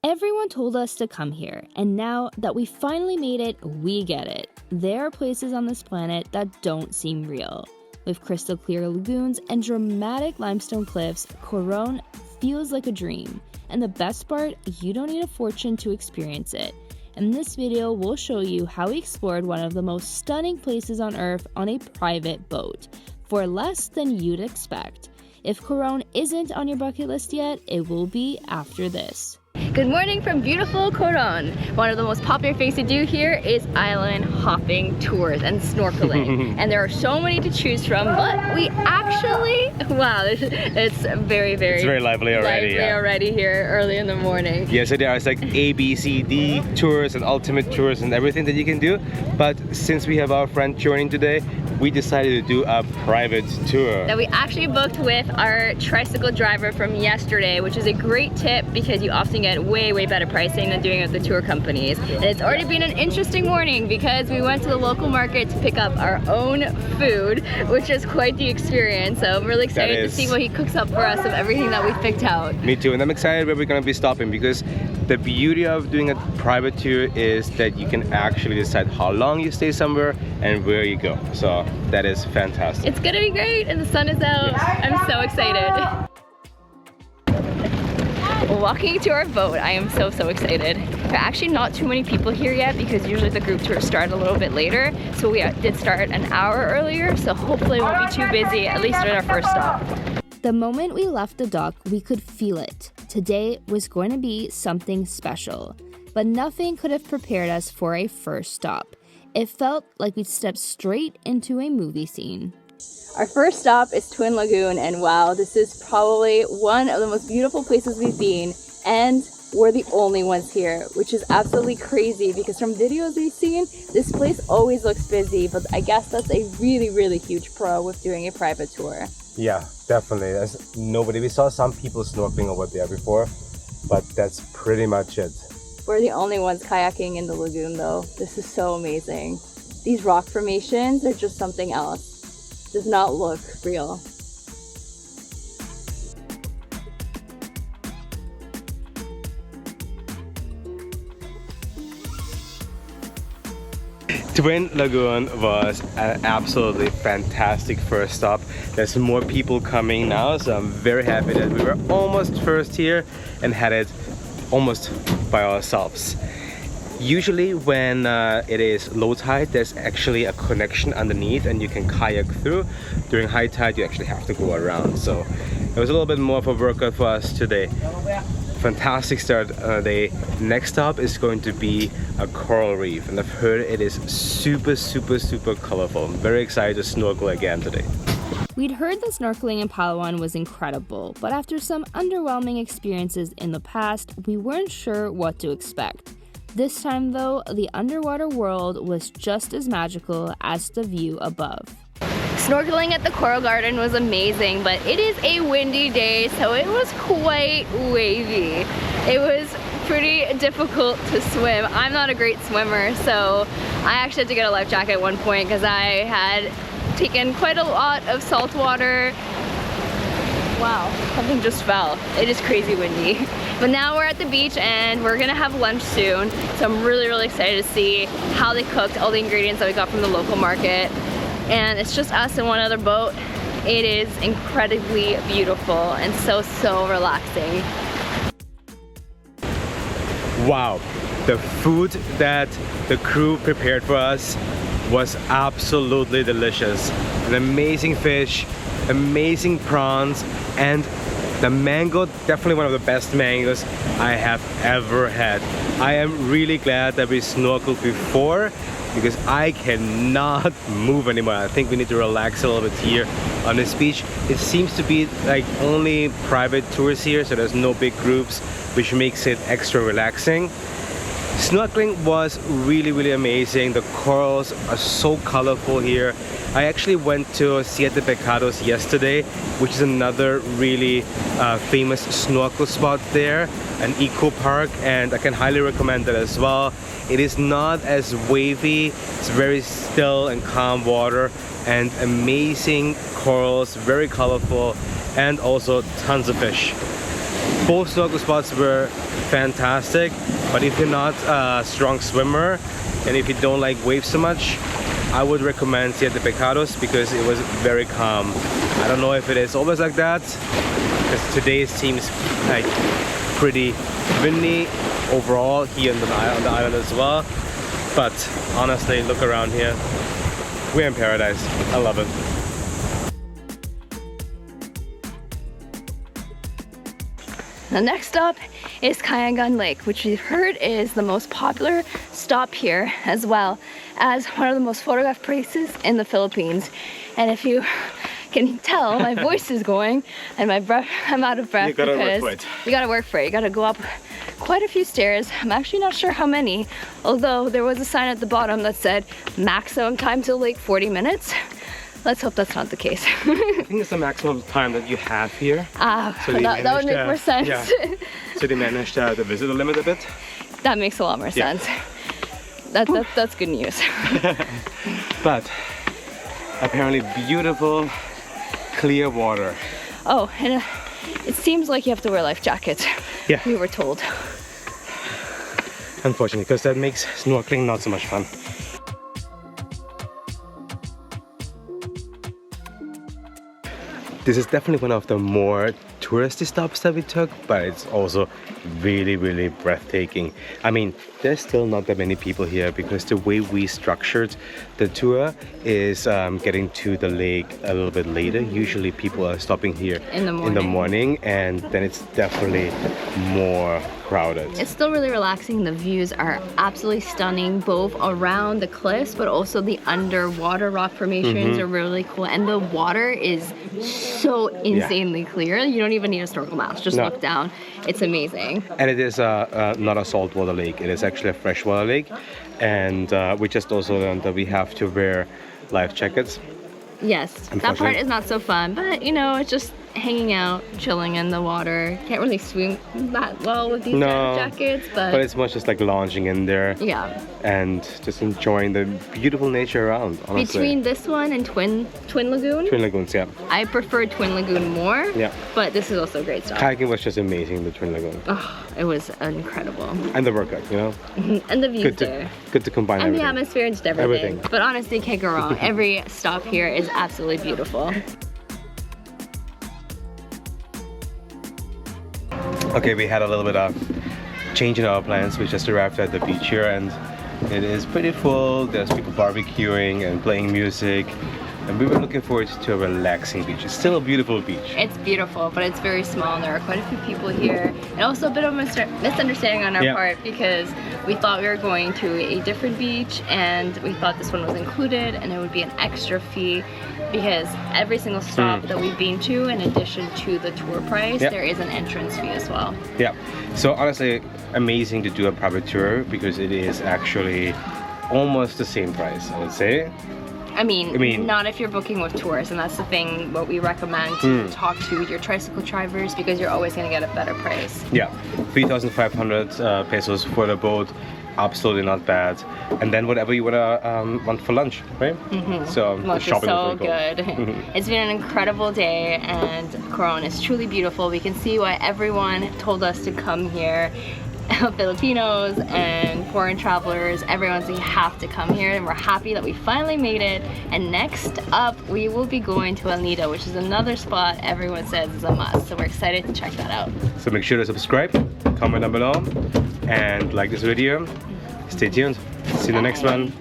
Everyone told us to come here, and now that we finally made it, we get it. There are places on this planet that don't seem real. With crystal clear lagoons and dramatic limestone cliffs, Coron feels like a dream. And the best part, you don't need a fortune to experience it. In this video, we'll show you how we explored one of the most stunning places on Earth on a private boat, for less than you'd expect. If Coron isn't on your bucket list yet, it will be after this. Good morning from beautiful Coron. One of the most popular things to do here is island hopping tours and snorkeling. And there are so many to choose from, but we actually, wow, it's very lively already here early in the morning. Yeah, so there are like A, B, C, D tours and ultimate tours and everything that you can do. But since we have our friend joining today, we decided to do a private tour. That we actually booked with our tricycle driver from yesterday, which is a great tip because you often get way better pricing than doing it with the tour companies. And it's already been an interesting morning because we went to the local market to pick up our own food, which is quite the experience. So I'm really excited to see what he cooks up for us of everything that we picked out. Me too, and I'm excited where we're going to be stopping because the beauty of doing a private tour is that you can actually decide how long you stay somewhere and where you go. So that is fantastic. It's gonna be great and the sun is out. I'm so excited. Walking to our boat, I am so excited. There are actually not too many people here yet because usually the group tours start a little bit later. So we did start an hour earlier, so hopefully it won't be too busy, at least at our first stop. The moment we left the dock, we could feel it. Today was going to be something special, but nothing could have prepared us for a first stop. It felt like we'd stepped straight into a movie scene. Our first stop is Twin Lagoon, and wow, this is probably one of the most beautiful places we've been, and we're the only ones here, which is absolutely crazy because from videos we've seen, this place always looks busy, but I guess that's a really huge pro with doing a private tour. Yeah, definitely. There's nobody. We saw some people snorkeling over there before, but that's pretty much it. We're the only ones kayaking in the lagoon though. This is so amazing. These rock formations are just something else. Does not look real. Twin Lagoon was an absolutely fantastic first stop. There's more people coming now, so I'm very happy that we were almost first here and had it almost by ourselves. Usually when it is low tide, there's actually a connection underneath and you can kayak through. During high tide, you actually have to go around. So it was a little bit more of a workout for us today. Fantastic start on the day. Next stop is going to be a coral reef, and I've heard it is super colorful. I'm very excited to snorkel again today. We'd heard that snorkeling in Palawan was incredible, but after some underwhelming experiences in the past, we weren't sure what to expect. This time though, the underwater world was just as magical as the view above. Snorkeling at the Coral Garden was amazing, but it is a windy day, so it was quite wavy. It was pretty difficult to swim. I'm not a great swimmer, so I actually had to get a life jacket at one point because I had taken quite a lot of salt water. Wow, something just fell. It is crazy windy. But now we're at the beach and we're gonna have lunch soon. So I'm really excited to see how they cooked all the ingredients that we got from the local market. And it's just us and one other boat. It is incredibly beautiful and so relaxing. Wow, the food that the crew prepared for us was absolutely delicious. An amazing fish, amazing prawns, and the mango, definitely one of the best mangoes I have ever had. I am really glad that we snorkeled before because I cannot move anymore. I think we need to relax a little bit here on this beach. It seems to be like only private tours here, so there's no big groups, which makes it extra relaxing. Snorkeling was really amazing. The corals are so colorful here. I actually went to Siete Pecados yesterday, which is another really famous snorkel spot there, an eco park, and I can highly recommend that as well. It is not as wavy, it's very still and calm water, and amazing corals, very colorful, and also tons of fish. Both snorkel spots were fantastic, but if you're not a strong swimmer and if you don't like waves so much, I would recommend here the Pecados because it was very calm. I don't know if it is always like that, because today seems like pretty windy overall here on the island as well. But honestly, look around here. We're in paradise. I love it. The next stop is Kayangan Lake, which we've heard is the most popular stop here, as well as one of the most photographed places in the Philippines. And if you can tell, my voice is going and my breath, I'm out of breath because you gotta work for it. You gotta go up quite a few stairs. I'm actually not sure how many, although there was a sign at the bottom that said maximum time to the lake 40 minutes. Let's hope that's not the case. I think it's the maximum time that you have here. So that would make more sense. Yeah. So they managed to visit the limit a bit. That makes a lot more sense. That's good news. But apparently beautiful, clear water. Oh, and it seems like you have to wear life jackets. Yeah. We were told. Unfortunately, because that makes snorkeling not so much fun. This is definitely one of the more touristy stops that we took, but it's also really, really breathtaking. I mean, there's still not that many people here because the way we structured the tour is getting to the lake a little bit later. Usually people are stopping here in the morning, and then it's definitely more crowded. It's still really relaxing. The views are absolutely stunning, both around the cliffs, but also the underwater rock formations are really cool. And the water is so insanely clear. You don't even need a snorkel mask. Just look down. It's amazing. And it is not a saltwater lake. It is actually a freshwater lake. And we just also learned that we have to wear life jackets. Yes, that part is not so fun, but you know, it's just hanging out, chilling in the water. Can't really swim that well with these kind of jackets, but it's much just like lounging in there. Yeah. And just enjoying the beautiful nature around, honestly. Between this one and Twin Lagoon? Twin Lagoons, yeah. I prefer Twin Lagoon more. Yeah. But this is also a great stuff. Kayaking was just amazing, the Twin Lagoon. Oh, it was incredible. And the workout, you know? And the views there. Good to combine everything. And the atmosphere and just everything. But honestly, can't go wrong. Every stop here is absolutely beautiful. Okay, we had a little bit of change in our plans. We just arrived at the beach here and it is pretty full. There's people barbecuing and playing music. And we were looking forward to a relaxing beach. It's still a beautiful beach. It's beautiful, but it's very small and there are quite a few people here. And also a bit of a misunderstanding on our part because we thought we were going to a different beach and we thought this one was included and it would be an extra fee because every single stop that we've been to, in addition to the tour price, there is an entrance fee as well. Yeah, so honestly, amazing to do a private tour because it is actually almost the same price, I would say. I mean, not if you're booking with tours, and that's the thing what we recommend to talk to your tricycle drivers because you're always going to get a better price. Yeah, 3,500 pesos for the boat, absolutely not bad. And then whatever you want for lunch, right? So lunch the shopping is so was really cool. good. It's been an incredible day, and Coron is truly beautiful. We can see why everyone told us to come here. Filipinos and foreign travelers, everyone's saying you have to come here, and we're happy that we finally made it. And next up we will be going to El Nido, which is another spot everyone says is a must, so we're excited to check that out. So make sure to subscribe, comment down below, and like this video. Stay tuned. See you in the next one.